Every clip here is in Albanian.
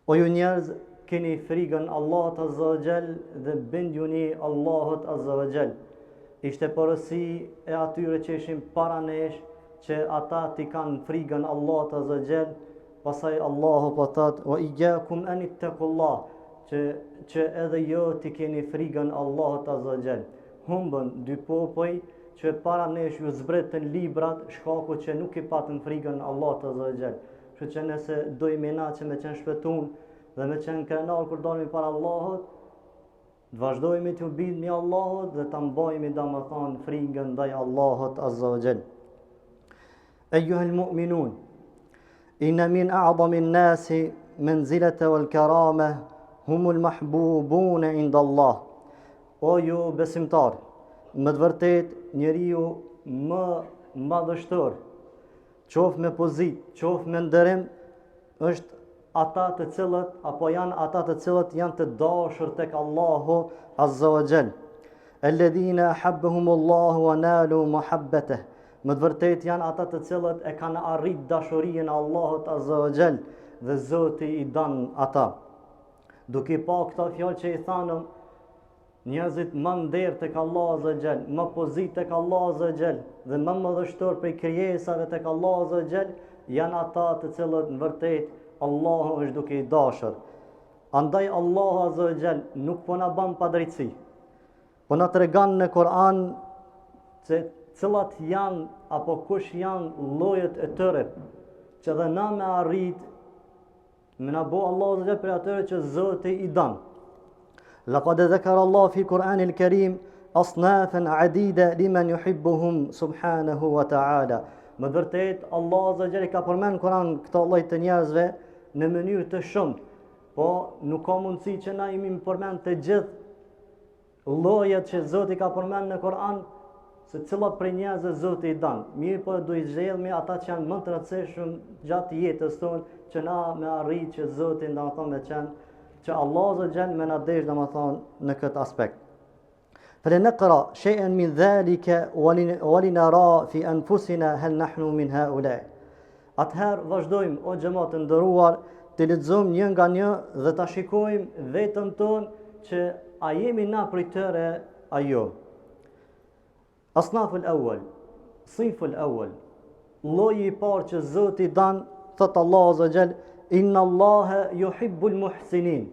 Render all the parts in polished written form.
O ju njerëz, keni frikën Allahut Azza wa Jall dhe bindjuni Allahut Azza wa Jall. Ishte porosi e atyre që ishin para nesh që ata t'i kanë frikën Allahut Azza wa Jall. Pastaj Allahu po thot: "Wa iyyakum an ittaqullah", që edhe jo t'i keni frikën Allahut Azza wa Jall. Humbën dy popoj që para nesh ju zbretën librat, shkaku që nuk i patën frikën Allahut Azza wa Jall. Kështu që nëse dojmë na që me qenë shpëtuar dhe me qenë krenar kur dalim para Allahut, të vazhdojmë të bindemi Allahut dhe ta mbajmë domethënë frikën ndaj Allahut Azza wa Jall. Eyyuhal mu'minun, inna min a'zami an-nasi manzilatan wal karamah humul mahbubun 'inda Allah. O ju besimtar, me të vërtet njeriu më madhështor, qoftë me pozitë, qoftë me nderim, është ata të cilët apo janë ata të cilët janë të dashur tek Allahu Azza wa Jall. Alladhina ahabbahumullahu wa nalu muhabbatah. Me të vërtet janë ata të cilët e kanë arrit dashurinë e Allahut Azza wa Jall dhe Zoti i don ata. Duke pa këta fjalë që i thanëm, njerëzit më nder tek Allahu Azza wa Jall, më pozitë tek Allahu Azza wa Jall dhe më madhështor prej krijesave tek Allahu Azza wa Jall, janë ata të cilët në vërtet Allahu është duke i dashur. Andaj Allahu Azza wa Jall nuk po na bën padrejtësi. Po na tregon në Kur'an se cilat janë apo kush janë llojet e tyre që dhe na me arrit me na bo Allahu Azza wa Jall për atyre që Zoti i don. Laqad dhakara Allah fi Kur'an al-Karim asnafan adida liman yuhibbuhum subhanahu wa ta'ala. Më vërtet Allahu Azza wa Jall ka përmend Kur'an këto lloj të njerëzve në mënyrë të shumtë, po nuk ka mundësi që na jemi përmend të gjithë llojet që Zoti ka përmend në Kur'an, se cilat prej njerëzve Zoti i don. Mirë, po do i zgjedhmi ata që janë më të rëndësishëm gjatë jetës tonë, që na me arrit që Zoti domethënë me qenë që Allahu Azza wa Jall me na desh domethënë në këtë aspekt. فلنقرأ شيئا من ذلك ولنرى في أنفسنا هل نحن من هؤلاء. Atëherë vazhdojmë o xhamat të nderuar të lexojmë një nga një dhe ta shikojmë veten tonë që a jemi na prej tyre ajo. Asnaful awwal, siful awwal. Lloji i parë që Zoti don, thot Allahu Azza wa Jall, inna Allaha yuhibbul muhsinin.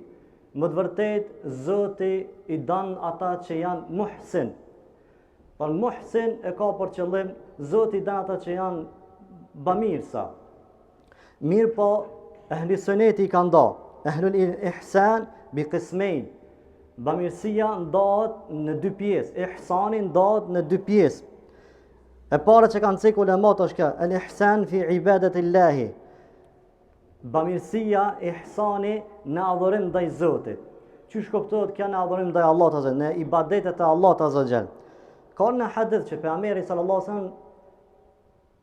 Më të vërtet Zoti i don ata që janë muhsin. Por muhsin e ka për qëllim Zoti i don ata që janë bamirsa. Mirë, po ehli suneti ka nda ehlul ihsan bi qismain. Bamirësia ndahet në dy pjesë, ihsani ndahet në dy pjesë. E para që kanë thënë ulemat është kjo, el ihsan fi ibadatillahi. Bamirësia, ihsani në adhurim ndaj Zotit. Çish kuptohet kjo në adhurim ndaj Allahut Azza wa Jall, në ibadetet e Allahut Azza wa Jall. Ka në hadith që pejgamberi sallallahu alaihi wasallam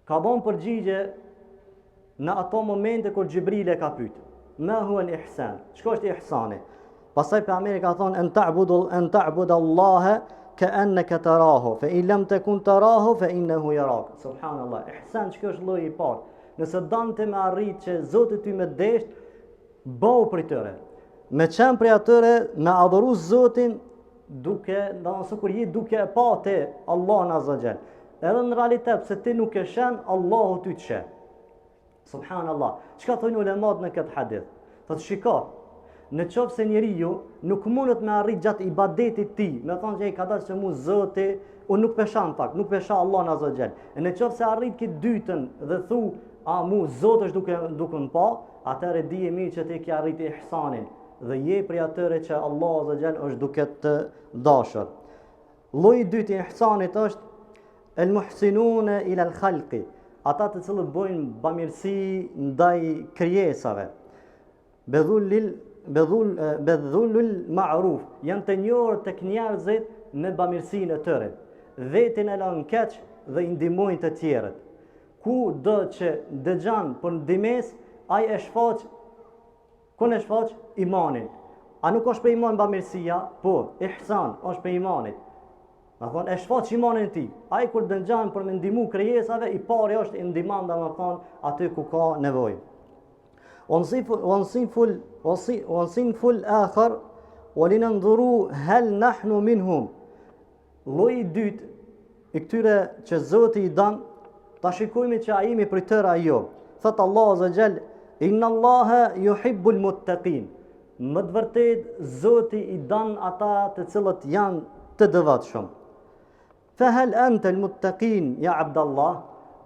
ka bon përgjigje në ato momente kur Xhibril e ka pyet, ma huwa al-ihsan? Çka është ihsani? Pastaj pejgamberi ka thonë an ta'budu Allaha ka'annaka tarahu, fa in lam takun tarahu fa innahu yarak. Subhanallah, ihsan çka është lloji i parë. Nëse donte me arrit që Zoti ty me desh, bëu për tyre. Me qenë për atyre, me adhuru Zotin duke, kur je duke e pa te Allahun Azza wa Jall. Edhe në realitet, se ti nuk e shen, Allahu ty të shen. Subhanallah. Çka thonë ulemat në këtë hadith? Thotë shiko, në qoftë se njeriu nuk mundet me arrit gjatë ibadetit ti, me thonë që i ka dashur që mu Zoti, unë nuk peshan pak, nuk pesha Allahun Azza wa Jall. E në qoftë se arrit këtë dytën dhe thu, a mu Zoti është duke më pa, atëherë dije mirë që ti ke arrit ihsanin dhe je prej atyre që Allahu Azza wa Jall është duke të dashur. Lloji i dytë i ihsanit është el muhsinuna ila al khalqi, ata të cilët bojnë bamirësi ndaj krijesave. Bedhullul ma'ruf, janë të njohur tek njerëzit me bamirësinë e tyre. Vetin e lën keq dhe i ndihmojnë të tjerët. Ku do që dëgjon për ndihmës, ai e shfaq, ku e shfaq imanin. A nuk është për iman bamirësia? Po, ihsan është për imanit. Ma thonë, e shfaq imanin e tij. Ai kur dëgjon për me ndihmu krijesave, i pari është i ndihmon domethënë aty ku ka nevojë. وصنف الآخر ولننظروا هل نحن منهم. Lloji i dytë i këtyre që Zoti i dan, ta shikojmë që a jemi prej tëra jo. Thot Allahu azza xal, inna Allaha yuhibbul muttaqin. Më të vërtet Zoti i dan ata të cilët janë të devotshëm. Fa hal anta al muttaqin ya Abdullah?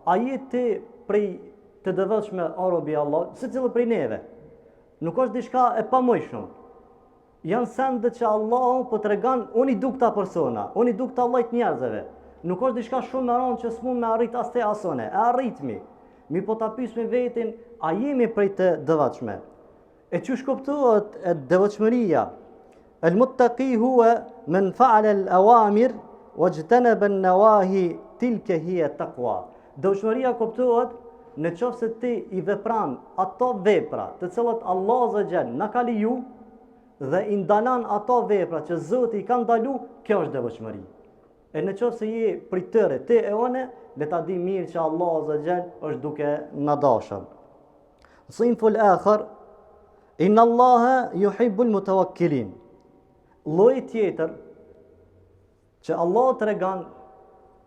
A je ti prej të devotshme o robi i Allah, secili prej neve? Nuk është diçka e pamojshme. Janë sende që Allahu po tregon, unë i duk ta persona, unë i duk ta llojt njerëzve. Nuk është diçka shumë e rëndë që s'mund me arrit as te asone, e arritmi. Mi po ta pyesme vetin, a jemi prej të devotshme? E çu shkoptohet e devotshmëria? El muttaqi huwa man fa'ala al awamir wajtanaba an nawahi, tilka hiya taqwa. Devotshmëria kuptohet në qoftë se ti i vepran ato vepra të cilat Allahu azza xal na ka leju dhe i ndalan ato vepra që Zoti i ka ndalu, kjo është devotshmëri. E në qoftë se je prej tëre, ti e one, le ta di mirë që Allahu azza xal është duke na dashur. Sinful akhar, inna Allaha yuhibbul mutawakkilin. Lloji tjetër që Allahu tregon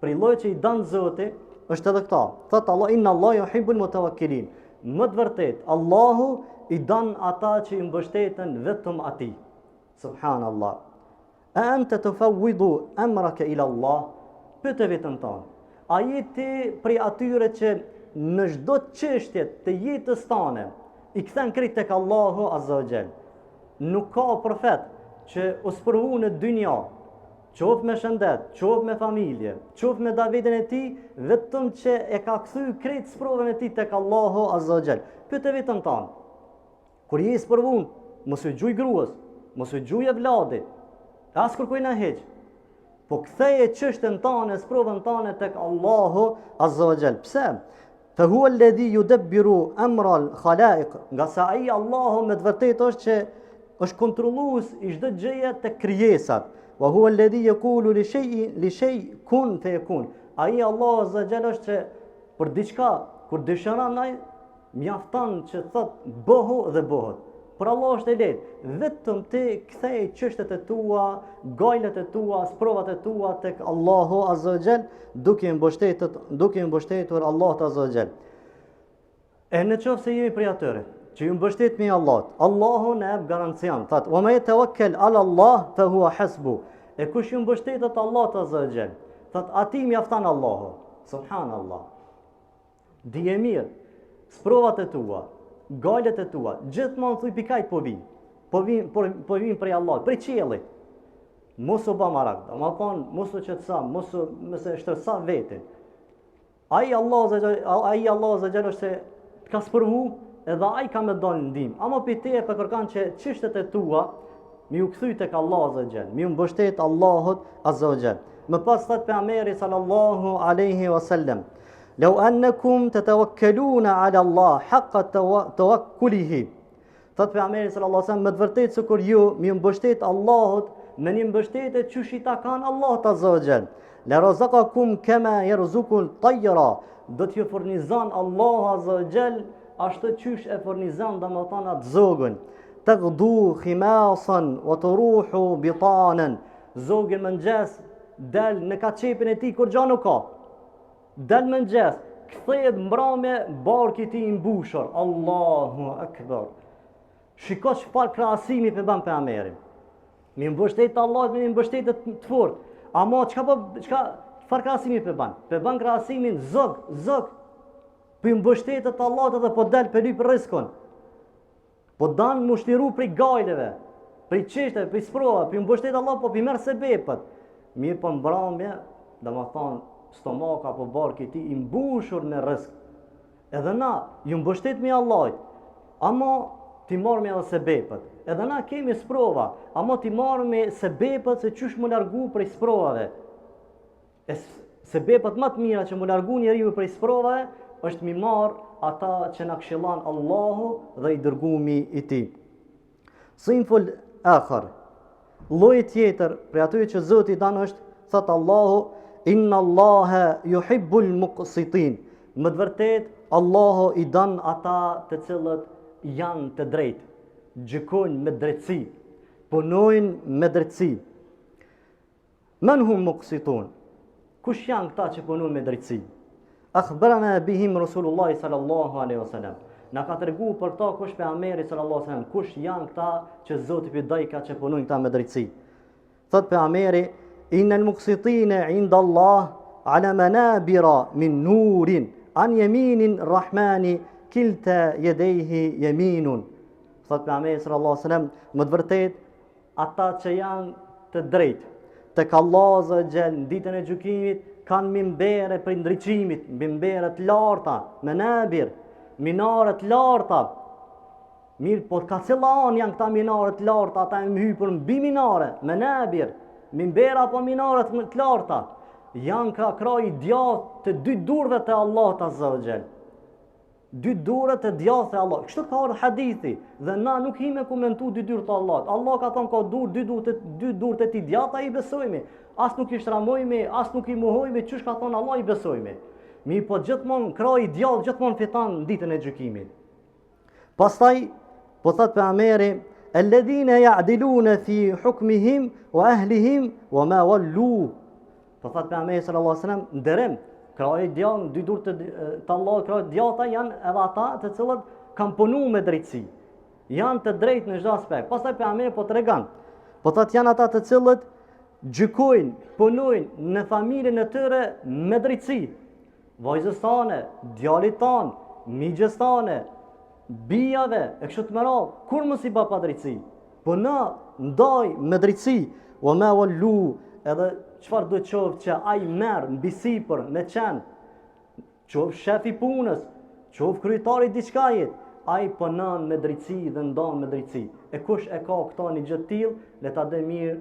për llojin që i dan Zoti është edhe këta. Thot Allah, inna Allah yuhibbul mutawakkilin. Më të vërtet, Allahu i dan ata që i mbështeten vetëm atij. Subhanallah. A anta tufawwidu amraka ila Allah? Pyete vetëm tonë. A je ti prej atyre që në çdo çështje të jetës tane i kthen krejt tek Allahu azza wa xal? Nuk ka profet që u sprovu në dynja, qoftë me shëndet, qoftë me familje, qoftë me Davidin e tij, vetëm që e ka kthy krejt sprovën e tij tek Allahu azza wa xal. Pyete vetëm tonë. Kur je sprovun, mos u gjuj gruas, mos u gjuj vladit, as kërkoj na heq. Po ktheje çështën tane, sprovën tane tek Allahu azza wa xal. Pse? Fa huwa alladhi yudabbiru amra al-khalaiq. Nga sa ai Allahu me të vërtetë është që është kontrollues i çdo gjëje tek krijesat. Wa huwa alladhi yaqulu li shay kun fayakun. Ai Allahu azza wa xal është që për diçka kur dëshiron ai mjafton që thot bëhu dhe bëhet. Por Allah është e lehtë, vetëm ti kthej çështet e tua, gajlet e tua, provat e tua tek Allahu azza wa xal, duke i mbështetur Allahut azza wa xal. E në qoftë se jemi prej atyre që ju mbështetemi Allahut, Allahu na jep garancion, thot: "Wa ma yatawakkal ala Allah fa huwa hasbu." E kush ju mbështetet Allahut azza wa xal, thot atij mjafton Allahu. Subhanallah. Dije mirë, sprovat e tua, gajlet e tua, gjithmonë thuj pikajt po vin prej Allah, prej qiellit. Mos u bë marak, domethënë mos u qetësa, mos e shtërsa veten. Ai Allahu azza xal është se ka sprovu edhe ai ka më dhënë ndihmë. Ama pite e kërkon që çështet e tua mi u kthy tek Allahu azza xal, mi u mbështet Allahut azza xal. Më pas thot pejgamberi sallallahu alaihi wasallam: "Law annakum tatawakkaluna ala Allah haqqa tawakkulihi." Thot pejgamberi sallallahu alaihi wasallam, më të vërtetë se kur ju mi mbështet Allahut, me një mbështetje çush i takan Allahut azza wa xal. La razaqakum kama yarzuqul tayra. Do t'ju furnizon Allahu azza wa xal ashtu çush e furnizon domethënë atë zogën. Taghdu khimasan wa turuhu bitanan. Zogën mëngjes dal në kaçepin e tij kur gjë nuk ka. Dal mëngjes, kthehet mbrëmje barku i tij i mbushur. Allahu akbar. Shiko çfarë krahasimi pe ban pejgamberi. Mi mbështet Allah, mi mbështetet të fort. Ama çfarë krahasimi pe ban? Pe ban krahasimin zog. Po mbështetet Allah edhe po dal pe lyp rrezikun. Po dan mushtiru prej gajleve, prej çështave, prej sprova, po mbështet Allah, po merr sebepet. Mirë po mbrëmje, domethënë stomak apo barku i tij i mbushur me rrezik. Edhe na ju mbështetemi Allahut. Ama ti marrmi edhe sebepet. Edhe na kemi sprova, ama ti marrmi sebepet se çysh mu largu prej sprovave. Sebepet më të mira që mu largu njeriu prej sprovave është mi marr ata që na këshillon Allahu dhe i dërgumi i tij. Sinful akhar. Lloji tjetër për atyre që Zoti dan është, thot Allahu: "Inna Allaha yuhibbul muqsitin." Më të vërtet Allahu i dan ata të cilët janë të drejtë, gjykojnë me drejtësi, punojnë me drejtësi. Men hum muqsitun, kush janë këta që punojnë me drejtësi? Akhbarana bihim Rasulullah sallallahu alaihi wasallam. Na ka treguar për këta kush pejgamberi sallallahu alaihi wasallam, kush janë këta që Zoti pidoi ka që punojnë këta me drejtësi. Thot pejgamberi, innal muqsitina inda Allah ala manabira min nurin an yaminin rahmani kilta yadayhi yaminun. Thot pejgamberi sallallahu alaihi wasallam, më të vërtet ata që janë të drejtë tek Allah azza wa jall në ditën e gjykimit kanë mimbere për ndriçimit, mimbere të larta, menabir, minare të larta. Mirë, po ka cila anë janë këta minare të larta, ata e më hypur mbi minare, menabir, mimbera apo minare të larta. Janë ka kraj djathtë të dy durve të Allahut azza wa jall. Dy durët të djathtë e Allah. Kështu ka ardhur hadithi dhe na nuk hime komentu dy durët të Allahut. Allah ka thonë ka dy durët e tij djathta i besojmë. As nuk i shtramojmë, as nuk i mohojmë, çush ka thonë Allah i besojmë. Mi po gjithmonë kraj djathtë gjithmonë fiton në ditën e gjykimit. Pastaj po thot pejgamberi, alladhina ya'diluna fi hukmihim wa ahlihim wa ma wallu. Po thot pejgamberi sallallahu alaihi wasallam, nderem kraj djathtë, dy durët të Allahut, kraj djathta janë edhe ata të cilët kanë punuar me drejtësi. Janë të drejtë në çdo aspekt. Pastaj pejgamberi po tregon. Po thot janë ata të cilët gjykojnë, punojnë në familjen e tyre me drejtësi. Vajzës tane, djalit tan, migjës tane, bijave, e kështu të mëradh, kur mos i bë pa drejtësi. Po na ndaj me drejtësi, wa ma wallu, edhe çfarë do të qoftë që ai merr mbi sipër me qenë, qoftë shefi punës, qoftë kryetari diçkajit, ai punon me drejtësi dhe ndan me drejtësi. E kush e ka këto një gjë të tillë, le ta dë mirë,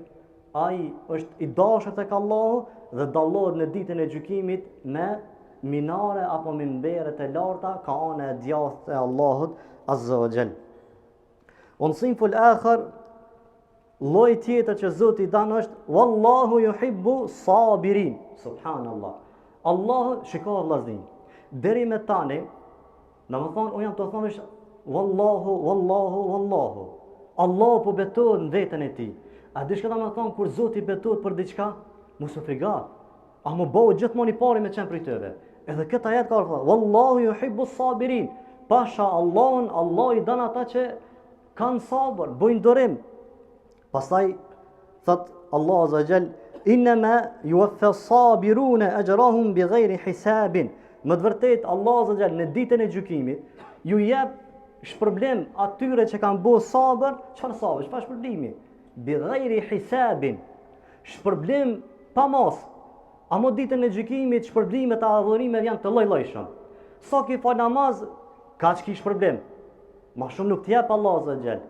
ai është i dashur tek Allahu dhe dallohet në ditën e gjykimit me minare apo minbere të larta, ka anë e djathtë e Allahut azza wa jall. Unsinful akhar, lloj tjetër që Zoti i dan është wallahu yuhibbu sabirin. Subhanallah. Allahu shikoj vllaznin. Deri me tani, domethënë unë jam të thonë wallahu wallahu wallahu. Allahu po betohet në veten e tij. A di çka domethënë kur Zoti betohet për diçka, mos u frigat. A më bëu gjithmonë i pari me çën prej tyre. Edhe këtë ajet ka thënë wallahu yuhibbu sabirin. Pasha Allahun, Allah i dan ata që kanë sabër, bojnë durim. Pastaj thot Allah azza jall, inma yuwaffa as-sabiruna ajrahum bighayri hisabin. Më të vërtet Allah azza jall në ditën e gjykimit ju jep shpërblim atyre që kanë bërë sabër. Çfarë sabër? Çfarë shpërblimi? Bighayri hisabin. Shpërblim pa mos. A mo ditën e gjykimit shpërblimet e adhurimet janë të lloj-llojshëm. Sa ki fal namaz, ka që ki shpërblim. Ma shumë nuk t'jep Allah azza jall.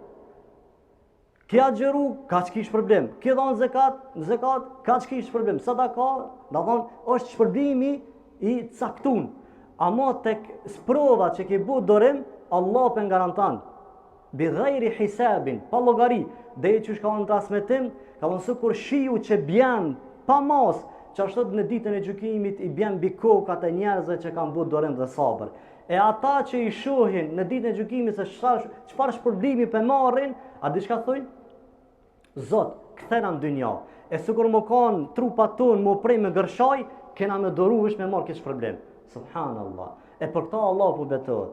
Kja gjëru, ka që kish problem. Kja dhanë zekat, ka që kish problem. Sadaka, da thonë, është shpërblimi i caktun. Ama tek sprova që ke bu dorim, Allah për garantan. Bi dhejri hisabin, pa logari. Dhe që shka në transmitim, ka thonë së kur shiu që bjen pa mas, që ashtot në ditën e gjykimit i bjen bi kokat e njerëzve që kanë bu dorim dhe sabër. E ata që i shohin në ditën e gjykimit se çfarë shpërblimi për marrin, a di çka thojnë? Zot, kthena në dynja. E sikur më kanë trupat tonë më prej me gërshaj, kena me doru është me marrë këtë shpërblim. Subhanallah. E për këta Allah po betohet.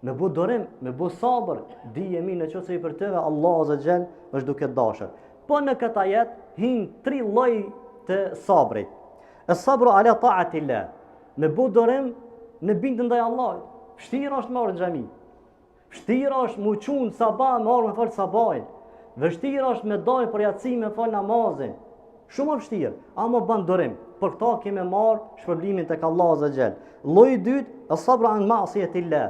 Me bu dorim, me bu sabër, dije mirë në qoftë se i për tëve Allah azza jall është duke dashur. Po në këtë ajet hin 3 lloj të sabrit. Es-sabru ala ta'atillah. Me bu dorim në bindje ndaj Allahut. Vështirë është marrë në xhami. Vështirë është mu çun sabah marrë me fal sabahin. Vështirë është me dojë për yatsi me fal namazin. Shumë vështirë, ama bën dorim. Për këta kemë marrë shpërblimin tek Allah azza jall. Lloji i dytë, as-sabru an ma'siyatillah.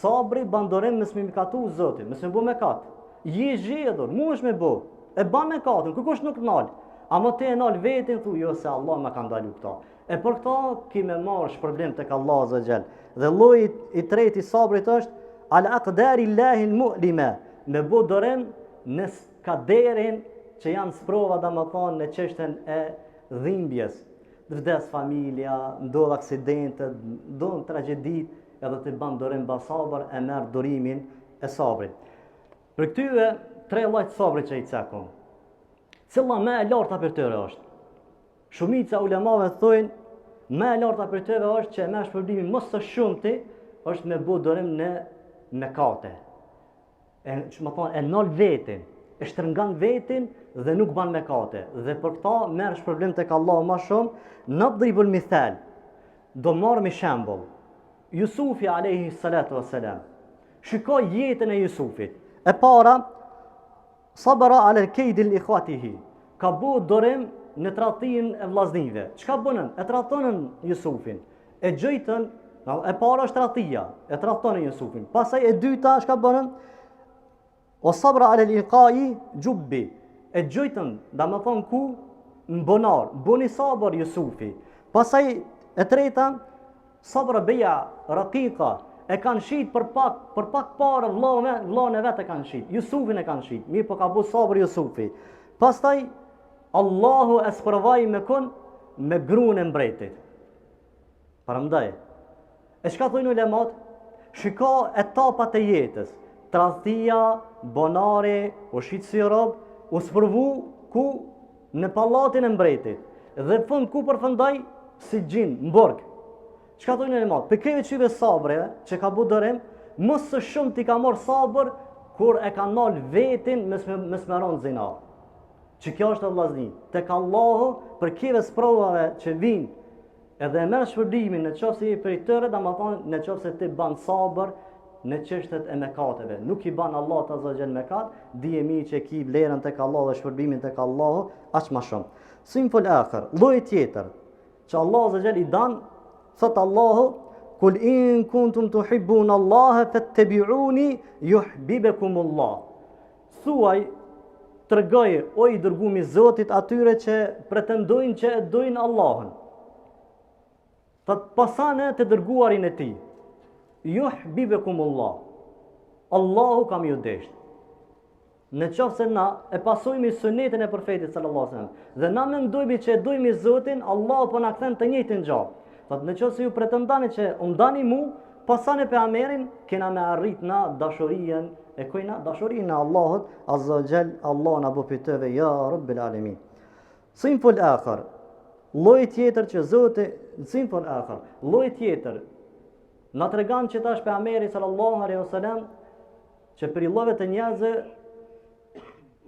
Sabri bën dorim me smikatu Zotin, me bu me kat. Je zgjedhur, mush me bu. E bën me katën, kërkosh nuk nal. Ama te e nal vetin thu jo se Allah më ka ndalu këta. E për këta kemë marrë shpërblim tek Allah azza jall. Dhe lloji i tretë i sabrit është al-aqdarillahi al-mu'lima. Me bu dorim në kaderin që janë sprova dhe më thonë në çështën e dhimbjes. Vdes familja, ndodh aksidente, ndodh tragjedit, edhe të ban dorim ba sabër, e merr durimin e sabrit. Për këtyre tre lloj të sabrit që i cekon. Cilla më e larta për tyre është? Shumica ulemave thonë më e larta për tyre është që më shpërblimi më së shumti është me bu dorim në mëkate. Që më thonë e nol vetin, e shtrëngan vetin dhe nuk ban mëkate. Dhe për këta merr shpërblim tek Allahu më shumë. Nadribul mithal. Do marrë me shembull. Jusufi alayhi salatu wassalam. Shikoj jetën e Jusufit. E para, sabara ala al-kayd li-ikhwatihi. Ka bu dorim në tradhtin e vllaznive. Çka bënën? E tradhtonën Jusufin. E gjojtën, e para është tradhtia, e tradhtonën Jusufin. Pastaj e dyta çka bënën? O sabra ala al-iqai jubbi. E gjojtën, domethënë ku mbonar, buni sabër Jusufi. Pastaj e treta, sabra beja raqiqa. E kanë shit për pak parë vllahën e vet e kanë shit. Jusufin e kanë shit. Mirë po ka bu sabër Jusufi. Pastaj Allahu e sprovoi me gruën e mbretit. Prandaj, e çka thonë ulemat? Shiko etapat e jetës. Tradhtia, bonari, u shit si rob, u sprovu ku në pallatin e mbretit. Dhe fund ku përfundoi si gjin, mborg. Çka thonë ulemat? Për këve çive sabre që ka bu dorim, më së shumë ti ka marr sabër kur e ka nal vetin me smeron zina. Që kjo është vllazni. Tek Allahu për këve sprovave që vijnë edhe e merr shpërblimin në qoftë se i prej tëre, domethënë në qoftë se ti ban sabër në çështet e mëkateve. Nuk i ban Allah azza wa jall mëkat, dije mi që ki vlerën tek Allahu dhe shpërblimin tek Allahu aq më shumë. Sinful akhir, lloj tjetër që Allah azza wa jall i dan, thot Allahu, kul in kuntum tuhibbuna Allah fattabi'uni yuhibbukumullah. Thuaj, tregoj o i dërguami i Zotit atyre që pretendojnë që e dojnë Allahun. Thot pasane të dërguarin e tij. Yuhibbukumullah. Allahu kam ju desht. Në qoftë se na e pasojmë sunetin e profetit sallallahu alaihi wasallam dhe na mendojmë që e dojmë Zotin, Allahu po na kthen të njëjtin gjë. Thot në qoftë se ju pretendoni që u ndani mu, pasane pejgamberin, kena me arrit na dashurinë e kujna dashurinë e Allahut azza wa jall. Allah na bëj pyetëve ya rabbil alamin. Sinful akhar. Lloj tjetër që Zoti, sinful akhar. Lloj tjetër na tregon që tash pejgamberi sallallahu alaihi wasallam që për llojeve të njerëzve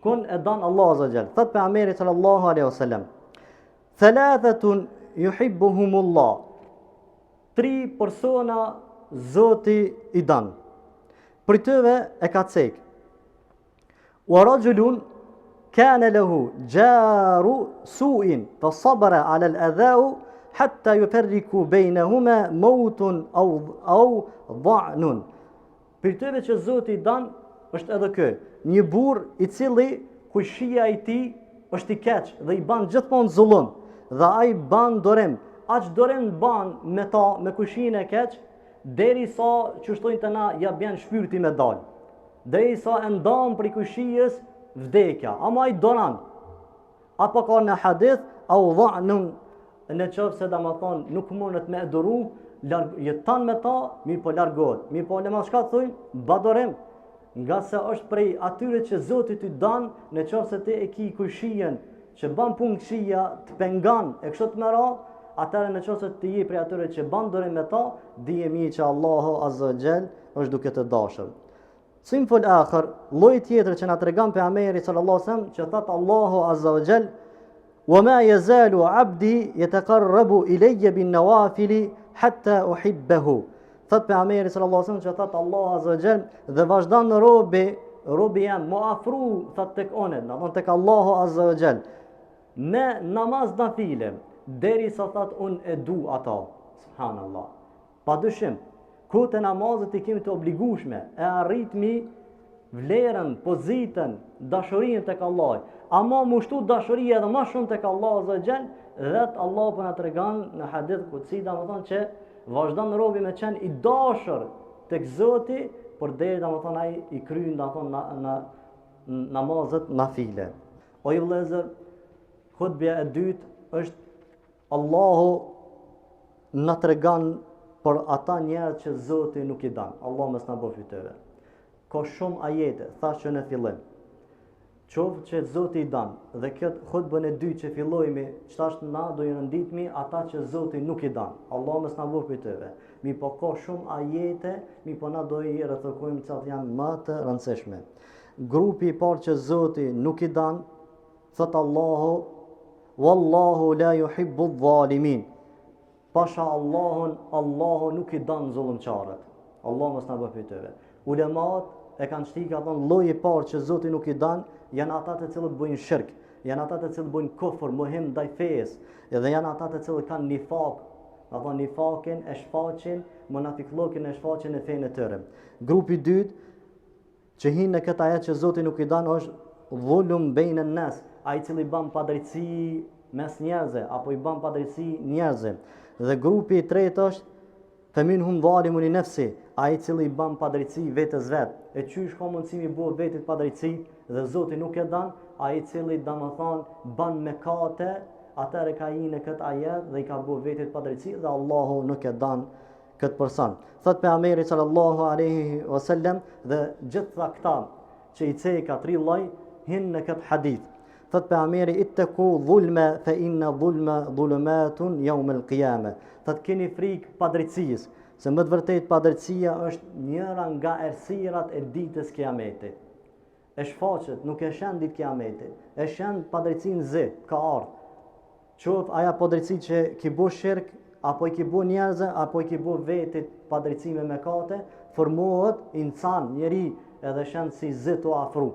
kun e dan Allah azza wa jall. Thot pejgamberi sallallahu alaihi wasallam: "Thalathatun yuhibbuhumullah." 3 persona Zoti i dan. Për tëve e ka cek. Wa rajulun kana lahu jaru su'in fa sabara ala al-adha'u hatta yufarriqu baynahuma mautun aw dha'nun. Për tëve që Zoti i dan është edhe ky, një burr i cili kushia i tij është i keq dhe i ban gjithmonë zullum dhe ai ban dorim. Aq dorim ban me kushinë e keq, deri sa që shtojnë të na ja bjen shpyrti me dal. Deri sa e ndam për kushijës vdekja. Ama i donan. Apo ka në hadith, au dha'nun, në qoftë se domethënë nuk mundet me duru, jeton me ta, mirë po largohet. Mirë po lema çka thonë? Badorim. Nga se është prej atyre që Zoti t'i dan, në qoftë se ti e ki kushijen që ban punë këshia, të pengan e kështu të mëra, atëherë në qoftë se ti je prej atyre që ban dorim me ta, dije mi që Allahu azza wa jall është duke të dashur. Sinful akhir, lloj tjetër që na tregon pejgamberi sallallahu alaihi wasallam që thot Allahu azza wa jall: "Wa ma yazalu 'abdi yataqarrabu ilayya bin nawafil hatta uhibbahu." Thot pejgamberi sallallahu alaihi wasallam që thot Allahu azza wa jall dhe vazhdon robi jam mu afru thot tek onet, domthon tek Allahu azza wa jall me namaz nafile deri sa thot un e du ata. Subhanallah. Padyshim ku të namazet i kemi të obligueshme, e arritmi vlerën, pozitën, dashurinë tek Allah. Ama mushtu dashuria edhe më shumë tek Allah azza wa jall, dhe Allah po na tregon në hadith kutsi domthon që vazhdon robi me qenë i dashur tek Zoti, por deri domthon ai i kryen domthon në namazet nafile. O ju vëllezër, hutbja e dytë është Allahu na tregon për ata njerëz që Zoti nuk i dan. Allah mos na bëj fytyrë. ka shumë ajete, thash që në fillim. Qoftë që Zoti i dan, dhe këtë hutbën e dytë që fillojmë, çtash na do i rënditmi ata që Zoti nuk i dan. Allah mos na bëj këtyre. Mi po ka shumë ajete, mi po na do i rrethokojmë çfarë janë më të rëndësishme. Grupi i parë që Zoti nuk i dan, thot Allahu, wallahu la yuhibbu adh-dhalimin. Pasha Allahun, Allahu nuk i dan zullumçarët. Allah mos na bëj këtyre. Ulemat e kanë shtika thonë lloji i parë që Zoti nuk i dan, janë ata të cilët bëjnë shirk, janë ata të cilët bëjnë kufër, mohim ndaj fesë, edhe janë ata të cilët kanë nifak, apo nifakin e shfaqin, munafiqllëkin e shfaqin në fenë e tyre. Grupi i dytë që hinë në këtë ajet që Zoti nuk i dan është dhulum bejnë nas, ai i cili bën padrejtësi mes njerëzve apo i bën padrejtësi njerëzve. Dhe grupi i tretë është faminhum zalimun li nafsi, ai i cili bën padrejtësi vetes vet. E qysh ka mundësi mi bëu vetit padrejtësi dhe Zoti nuk e dan, ai i cili domethën bën mëkate, atëre ka i në këtë ajet dhe i ka bëu vetit padrejtësi dhe Allahu nuk e dan këtë person. Thot pejgamberi sallallahu alaihi wasallam dhe gjitha këta që i ceka tri lloj hin në këtë hadith. Thot pejgamberi ittaku dhulma fa inna dhulma dhulumatun yawm al-qiyamah. Thot keni frikë padrejtësisë, se më të vërtet padrejtësia është njëra nga errësirat e ditës kiametit. E shfaqet, nuk e shen ditë kiametit, e shen padrejtësinë zë, ka ardhur. Qoftë aja padrejtësi që ki bo shirk, apo i ki bo njerëzë, apo i ki bo vetit padrejtësi me mëkate, formohet insan, njeri, edhe shen si zë të afru.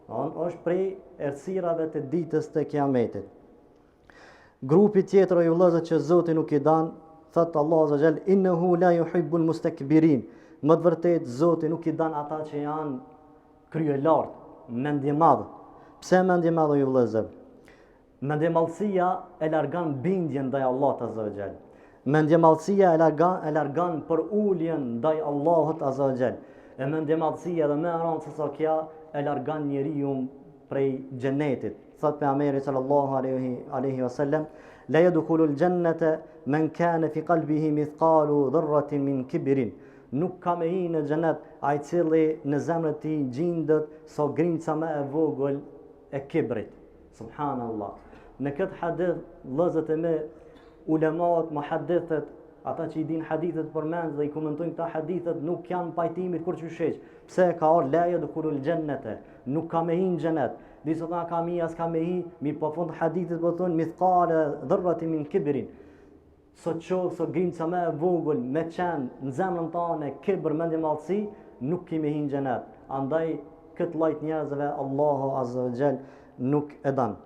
Është prej errësirave të ditës të kiametit. Grupi tjetër i vëllezër që Zoti nuk i dan, thot Allahu azza jall innahu la yuhibbul mustakbirin. Më të vërtet Zoti nuk i dan ata që janë krye lart, mendje madh. Pse mendje madh ju vëllezër? Mendjemallësia e largon bindjen ndaj Allahut azza wa jall. Mendjemallësia e largon për uljen ndaj Allahut azza wa jall. E mendjemallësia dhe më rëndë se sa kjo e largon njeriu prej xhenetit. Thot pejgamberi sallallahu alaihi wasallam la yadkhulul jannata man kana fi qalbihi mithqalu dharratin min kibrin. Nuk ka me hi në xhenet ai i cili në zemrën e tij gjendet so grinca më e vogël e kibrit. Subhanallah. Në këtë hadith vëllezërit e me ulemat, muhaddithët, ata që i din hadithet përmend dhe i komentojnë këta hadithet nuk janë pajtimit kur qysheq. Pse ka ardhur la yadkhulul jannata, nuk ka me hi në xhenet. Disa ta ka mi as ka me hi, mi po fund hadithit po thonë mithqala dharratin min kibrin. Sot qovë, sot grinca me e vogël, me qenë në zemrën tane, kibër, mendje madhësi, nuk kemi hinë xhenet. Andaj, këtë lloj njerëzve, Allahu azza wa jall nuk e dan.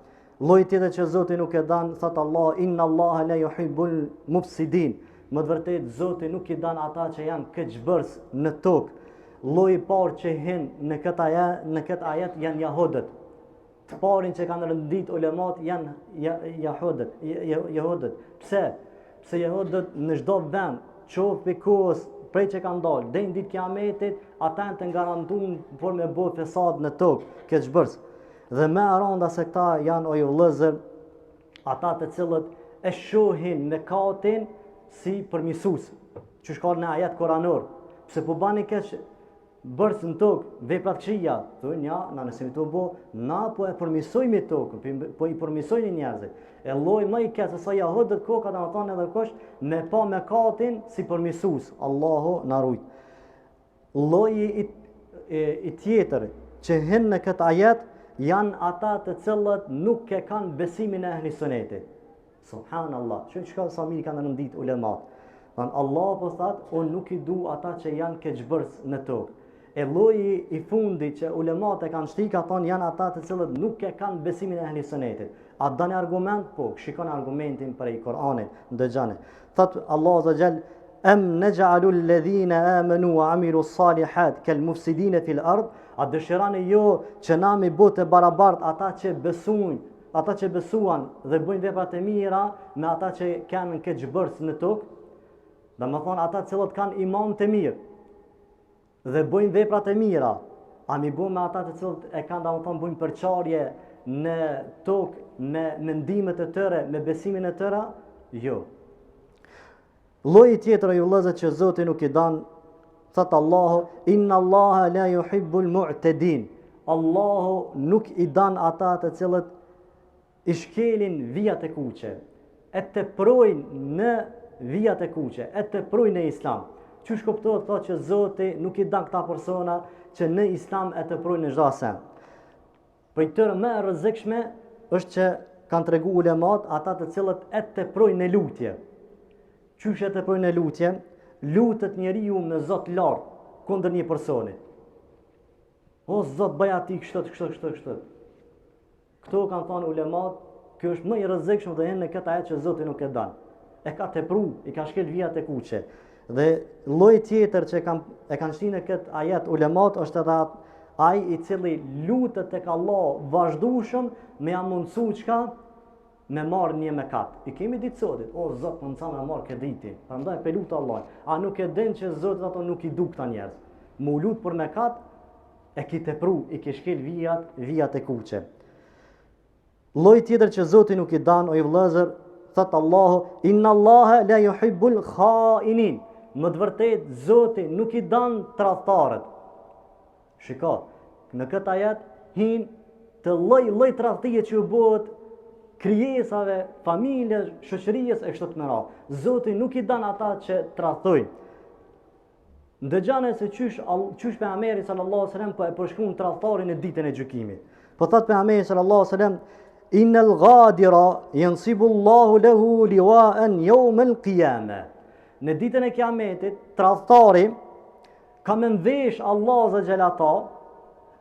Lloji tjetër që Zoti nuk e dan, thot Allah, inna Allah la yuhibbul mufsidin. Më të vërtet, Zoti nuk i dan ata që janë keqbërës në tokë. Lloji i parë që hin në këtë ajet janë jahudët. Të parin që kanë rëndit ulemat janë jahudët. Pse? Pse jahudët në çdo vend, qoftë pikos prej që kanë dalë, deri në ditë kiametit, ata janë të garantuar për me bë fesad në tokë, keqbërës. Dhe më e rënda se këta janë o ju vëllezër, ata të cilët e shohin mëkatin si përmirësues, që shkon në ajet koranor. Pse po bani keq bërës në tokë, veprat këqija, thonë ja, na nëse mi të bo, na po e përmirësojmë tokën, po i përmirësojmë njerëzit. E lloji më i keq se sa jahudët koka domethënë edhe kush me pa mëkatin si përmirësues. Allahu na rujt. Lloji i tjetër që hin në këtë ajet janë ata të cilët nuk e kanë besimin e ehli sunetit. Subhanallah. Çka sa mirë kanë rëndit ulemat. Allah po thot, unë nuk i du ata që janë keqbërës në tokë. E lloji i fundit që ulemat e kanë shtika thonë janë ata të cilët nuk e kanë besimin e ehli sunetit. A dani argument? Po, shikon argumentin prej Kur'anit, ndëgjani. Thot Allah azza jall am naj'alu alladhina amanu wa amilu salihat kal mufsidin fil ard. A dëshirani jo që na mi bote barabart ata që besojnë, ata që besuan dhe bëjnë veprat e mira me ata që kanë keqbërës në tokë? Domethënë ata të cilët kanë iman të mirë dhe bëjnë veprat e mira, a mi bëjmë me ata të cilët e kanë domethënë bëjnë përçarje në tokë me mendimet e tyre, me besimin e tyre? Jo. Lloji tjetër i vëllezër që Zoti nuk i dan, thot Allahu, inna Allaha la yuhibbul mu'tadin. Allahu nuk i dan ata të cilët i shkelin vijat e kuqe, e të projnë në vijat e kuqe, e të projnë në islam. Qysh kuptohet thot që Zoti nuk i dan këta persona që në islam e të projnë në çdo sen. Për këtyre më e rrezikshme është që kanë tregu ulemat ata të cilët e të projnë në lutje. Qysh e të projnë në lutje? Lutet njeriu me Zot lart kundër një personi. O Zot, bëj ati kështu. Këto kanë thënë ulemat, kjo është më i rrezikshëm dhe në këtë ajet që Zoti nuk e dan. E ka tepru, i ka shkel vijat e kuqe. Dhe lloji tjetër që e kanë shtinë në këtë ajet ulemat është edhe ai i cili lutet tek Allah vazhdueshëm me ia mundsu çka me marrë një mekat. I kemi ditë sotit, o Zot, më mësa me marrë këtë ditë. Prandaj pe lut Allah. A nuk e din që Zoti ato nuk i du këta njerëz. Mu lut për mekat e ki tepru, i ke shkel vijat e kuqe. Lloji tjetër që Zoti nuk i dan, o i vëllezër, thot Allahu, inna Allaha la yuhibbul khainin. Më të vërtet Zoti nuk i dan tradhtarët. Shiko, në këtë ajet hin të lloj tradhtie që u bëhet krijesave, familjes, shoqërisë e kështu me radhë. Zoti nuk i dan ata që tradhtojnë. Ndëgjane se qysh pejgamberi sallallahu alaihi wasallam po e përshkruan tradhtarin në ditën e gjykimit. Po thot pejgamberi sallallahu alaihi wasallam, innal ghadira yansibu Allahu lahu liwa'an yawm al-qiyamah. Në ditën e kiametit, tradhtari ka me mvesh Allah azza xhelata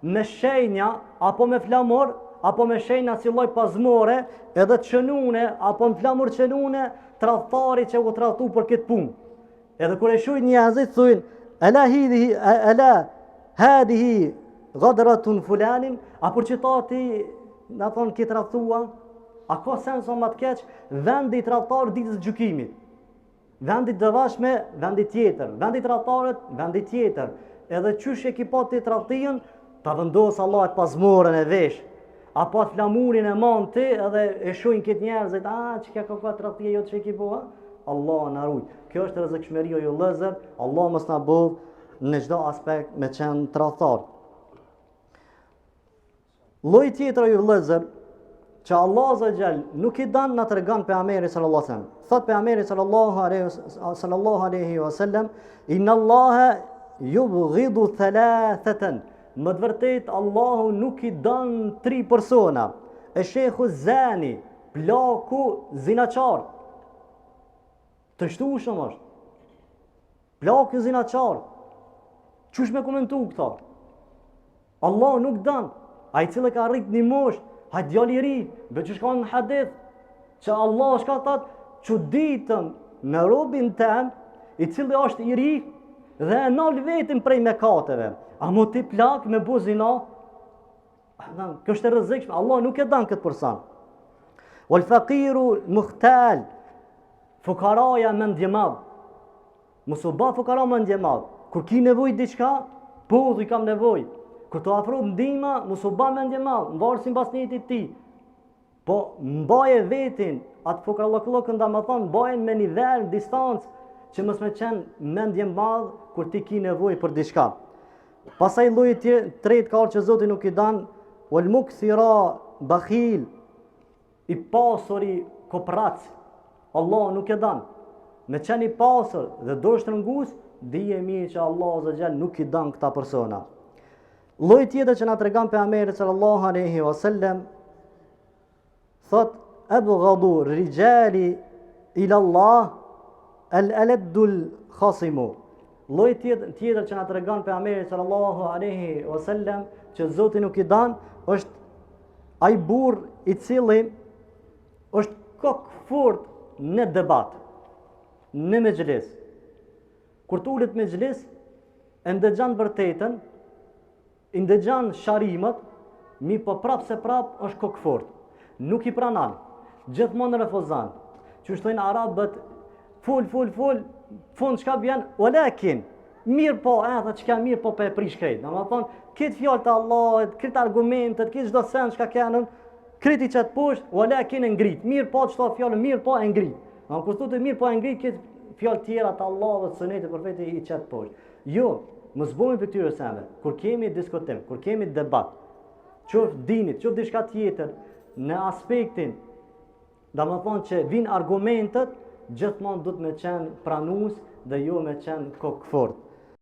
me shenja apo me flamur apo me shenja si lloj pazmore, edhe çënune apo në flamur çënune, tradhtari që u tradhtu për këtë punë. Edhe kur e shohin njerëzit thonë, ala hadihi ghadratun fulanin, apo citati na thon këtë tradhtua, a ka sens o më të keq vendi i tradhtar ditës së gjykimit. Vendi dëvashme, vendi tjetër, vendi tradhtarët, vendi tjetër. Edhe qysh e ki pa ti tradhtijen, ta vendos Allah të pazmorën e vesh, apo të flamurin e man ti edhe e shohin këtë njerëzit, që ka ka tradhtije jo që ki po, Allah na ruaj. Kjo është rrezikshmëria e vëllezër, Allah mos na bëj në çdo aspekt me qenë tradhtar. Lloji tjetër i vëllezër që Allah azza xal nuk i dan na tregon pejgamberi sallallahu alaihi wasallam. Thot pejgamberi sallallahu alaihi wasallam, inna Allaha yubghidu thalathatan. Më të vërtet Allahu nuk i dan 3 persona. E shekhu zani, plaku zinaçar. Të shtushëm është. Plaku zinaçar. Qysh me komentu këta? Allah nuk dan. Ai cili ka arrit një mosh, hajt djali i ri, që shka në hadith, që Allah shka thot, çuditëm me robin tem, i cili është i ri, dhe e nal vetin prej mëkateve. A mo ti plak me bu zina? Kjo është e rrezikshme, Allah nuk e dan këtë person. Wal faqiru muhtal, fukaraja mendje madh. Mos u bë fukara mendje madh. Kur ki nevojë diçka, po i kam nevojë. Kur të afrohet ndihma, mos u bë mendje madh, mbarë sipas niyetit ti. Po mbaje vetin, atë fukarallëkën da më thonë, mbajen me nivel, distancë, që mos me qenë mendje madh kur ti ki nevojë për diçka. Pastaj lloji tretë ka që Zoti nuk i dan, wal mukthira bakhil, i pasuri koprac. Allah nuk e dan. Me qenë i pasur dhe do shtrëngus, dije mirë që Allah azza xal nuk i dan këta persona. Lloji tjetër që na tregon pejgamberi sallallahu alaihi wasallam, thot abghadu rijali ila Allah al-aladul khasimu. Lloji tjetër që na tregon pejgamberi sallallahu alaihi wasallam që Zoti nuk i dan është ai burr i cili është kokë fort në debat, në mexhlis. Kur tulet me mexhlis, e ndëgjon vërtetën, i ndëgjon sharimet, mi po prap është kokë fort. Nuk i pranon, gjithmonë refuzon. Që shtojnë arabët, fol, fund çka bjen, walakin, mirë po, edhe çka mirë po pe prish krejt. Domethënë, këtë fjalë të Allahut, këtë argumentet, këtë çdo sen çka kanë, kriti çat poshtë, walakin e ngrit. Mirë po çto fjalë, mirë po e ngrit. Kur thotë mirë po e ngrit, këtë fjalë tjera të Allahut, sunetit profetit i çat poshtë. Jo, mos bëjmë për këtyre sende. Kur kemi diskutim, kur kemi debat, qoftë dinit, qoftë diçka tjetër, në aspektin, da më thonë që vinë argumentet, gjithmonë du të me qenë pranues dhe jo me qenë kokëfort.